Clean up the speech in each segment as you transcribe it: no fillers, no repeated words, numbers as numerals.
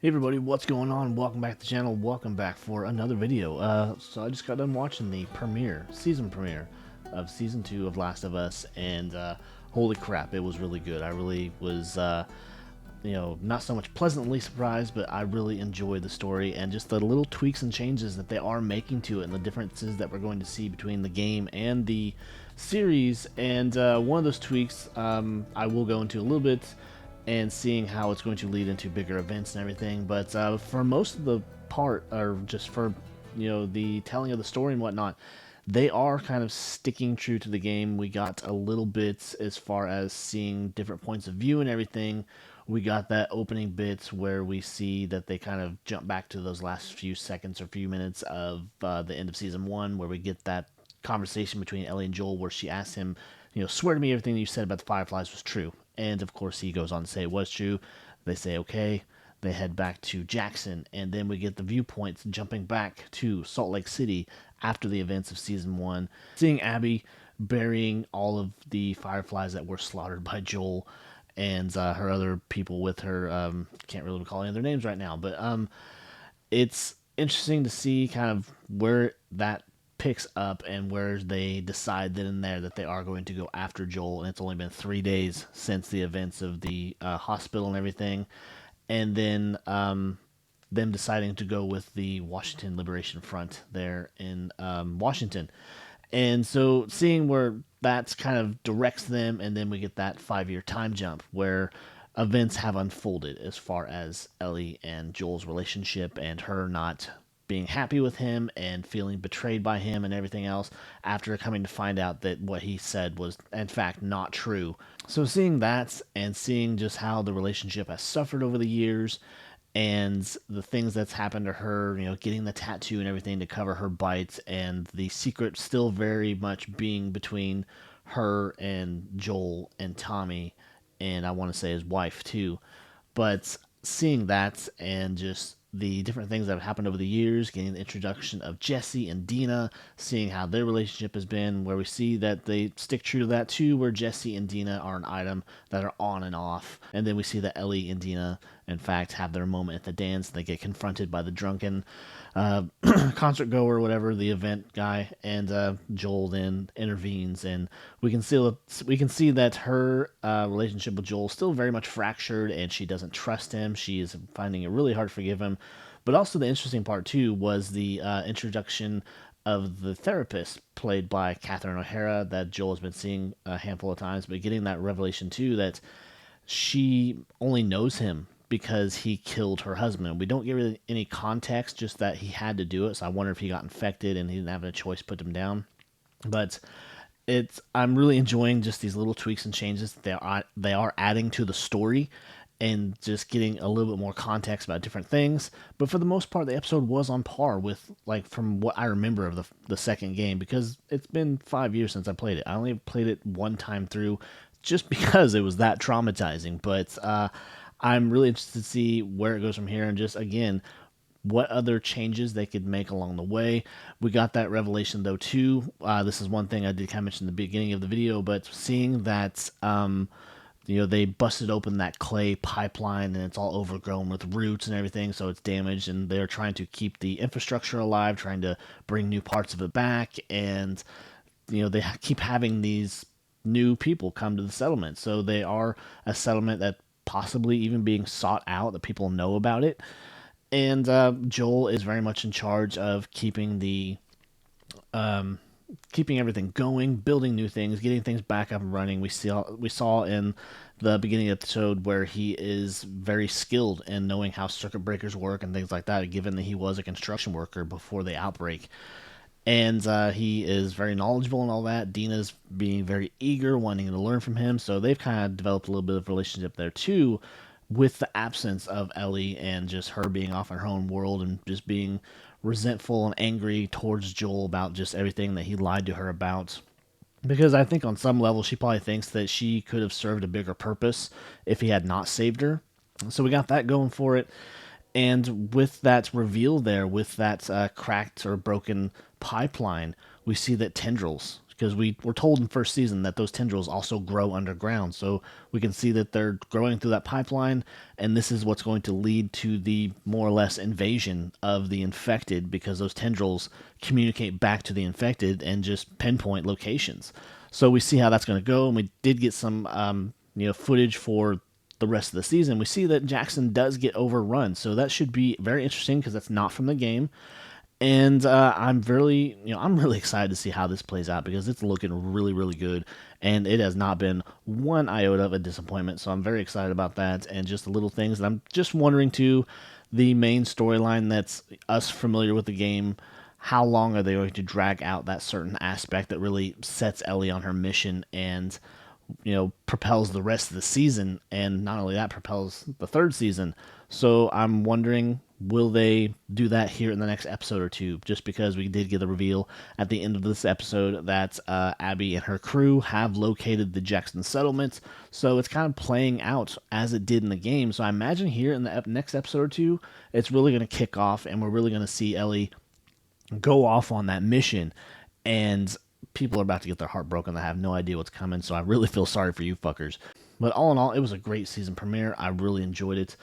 Hey everybody, what's going on? Welcome back to the channel. Welcome back for another video. So I just got done watching the season premiere of season 2 of Last of Us, and holy crap, it was really good. I really was, not so much pleasantly surprised, but I really enjoyed the story and just the little tweaks and changes that they are making to it, and the differences that we're going to see between the game and the series. And one of those tweaks, I will go into a little bit and seeing how it's going to lead into bigger events and everything. But for most of the part, or just for the telling of the story and whatnot, they are kind of sticking true to the game. We got a little bit as far as seeing different points of view and everything. We got that opening bit where we see that they kind of jump back to those last few seconds or few minutes of the end of season 1, where we get that conversation between Ellie and Joel where she asks him, swear to me everything you said about the Fireflies was true. And of course, he goes on to say it was true. They say, okay. They head back to Jackson, and then we get the viewpoints jumping back to Salt Lake City after the events of season 1, seeing Abby burying all of the Fireflies that were slaughtered by Joel and her other people with her. Can't really recall any of their names right now, but it's interesting to see kind of where that picks up and where they decide then and there that they are going to go after Joel. And it's only been 3 days since the events of the hospital and everything, and then them deciding to go with the Washington Liberation Front there in Washington. And so seeing where that's kind of directs them, and then we get that 5-year time jump where events have unfolded as far as Ellie and Joel's relationship and her not being happy with him and feeling betrayed by him and everything else after coming to find out that what he said was in fact not true. So seeing that and seeing just how the relationship has suffered over the years and the things that's happened to her, getting the tattoo and everything to cover her bites, and the secret still very much being between her and Joel and Tommy, and I want to say his wife too. But seeing that and just the different things that have happened over the years, getting the introduction of Jesse and Dina, seeing how their relationship has been, where we see that they stick true to that too, where Jesse and Dina are an item that are on and off. And then we see that Ellie and Dina, in fact, have their moment at the dance. They get confronted by the drunken uh, concert goer, or whatever, the event guy, and Joel then intervenes, and we can see that her relationship with Joel is still very much fractured, and she doesn't trust him. She is finding it really hard to forgive him. But also the interesting part too was the introduction of the therapist played by Catherine O'Hara that Joel has been seeing a handful of times, but getting that revelation too that she only knows him because he killed her husband. We don't get really any context, just that he had to do it. So I wonder if he got infected and he didn't have a choice to put him down. But I'm really enjoying just these little tweaks and changes that they are adding to the story and just getting a little bit more context about different things. But for the most part, the episode was on par with, like, from what I remember of the second game, because it's been 5 years since I played it. I only played it one time through just because it was that traumatizing. But I'm really interested to see where it goes from here, and just again what other changes they could make along the way. We got that revelation though too. This is one thing I did kind of mention in the beginning of the video, but seeing that they busted open that clay pipeline and it's all overgrown with roots and everything, so it's damaged, and they're trying to keep the infrastructure alive, trying to bring new parts of it back, and they keep having these new people come to the settlement. So they are a settlement that possibly even being sought out, that people know about it. And Joel is very much in charge of keeping everything going, building new things, getting things back up and running. We saw in the beginning of the episode where he is very skilled in knowing how circuit breakers work and things like that, given that he was a construction worker before the outbreak. And he is very knowledgeable and all that. Dina's being very eager, wanting to learn from him. So they've kind of developed a little bit of relationship there too, with the absence of Ellie and just her being off in her own world and just being resentful and angry towards Joel about just everything that he lied to her about. Because I think on some level she probably thinks that she could have served a bigger purpose if he had not saved her. So we got that going for it. And with that reveal there, with that cracked or broken pipeline, we see that tendrils because we were told in first season that those tendrils also grow underground. So we can see that they're growing through that pipeline, and this is what's going to lead to the more or less invasion of the infected, because those tendrils communicate back to the infected and just pinpoint locations. So we see how that's going to go, and we did get some footage for the rest of the season. We see that Jackson does get overrun, so that should be very interesting because that's not from the game. And I'm really excited to see how this plays out, because it's looking really, really good, and it has not been one iota of a disappointment. So I'm very excited about that, and just the little things. And I'm just wondering too, the main storyline that's us familiar with the game, how long are they going to drag out that certain aspect that really sets Ellie on her mission and propels the rest of the season, and not only that, propels the third season. So I'm wondering, will they do that here in the next episode or two? Just because we did get a reveal at the end of this episode that Abby and her crew have located the Jackson settlement, so it's kind of playing out as it did in the game. So I imagine here in the next episode or two, it's really going to kick off, and we're really going to see Ellie go off on that mission, and people are about to get their heart broken. They have no idea what's coming, so I really feel sorry for you fuckers. But all in all, it was a great season premiere. I really enjoyed it,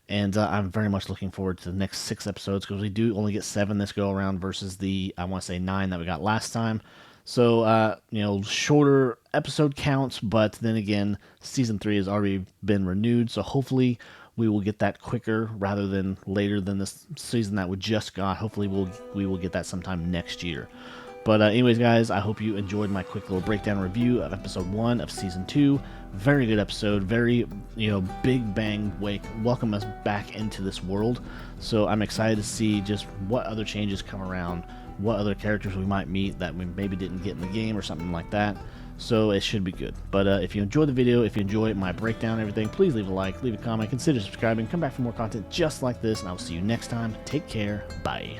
and I'm very much looking forward to the next 6 episodes, because we do only get 7 this go around versus the, I want to say, 9 that we got last time. So, shorter episode counts, but then again, season 3 has already been renewed, so hopefully we will get that quicker rather than later than this season that we just got. Hopefully we will get that sometime next year. But anyways, guys, I hope you enjoyed my quick little breakdown review of episode 1 of season 2. Very good episode. Very, big bang welcome us back into this world. So I'm excited to see just what other changes come around, what other characters we might meet that we maybe didn't get in the game or something like that. So it should be good. But if you enjoyed the video, if you enjoyed my breakdown and everything, please leave a like, leave a comment, consider subscribing, come back for more content just like this, and I will see you next time. Take care. Bye.